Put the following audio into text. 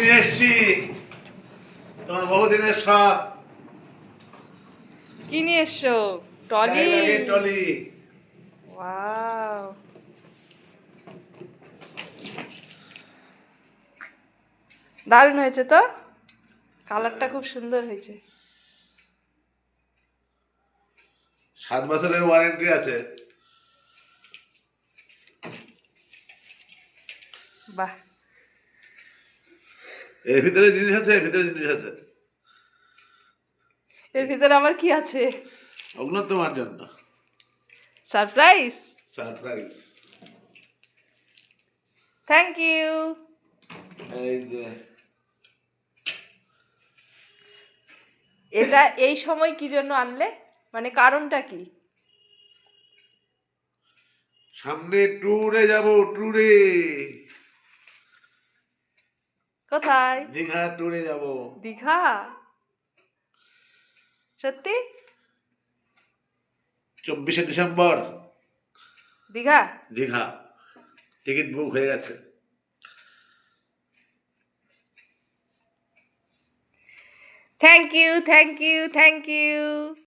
নিয়ে এসছি তোমার বহুদিনের শখ কি নিয়ে এসছো? টলি। স্কাইলাইনের টলি। ওয়াও, দারুণ হয়েছে তো, কালারটা খুব সুন্দর হয়েছে। 7 বছরের ওয়ারেন্টি আছে। বাহ, এর ভিতরে জিনিস আছে, এর ভিতরে জিনিস আছে। এর ভিতরে আবার কি আছে? ওগুলো তোমার জন্য সারপ্রাইজ। সারপ্রাইজ। Thank you. এই যে এটা এই সময় কি জন্য আনলে, মানে কারণটা কি? সামনে ট্যুরে যাব, ট্যুরে কোথায়? দীঘা ট্যুরে যাব। দীঘা? সত্যি? 24শে December Digha? Digha ticket book হয়ে গেছে। Thank you, thank you, thank you.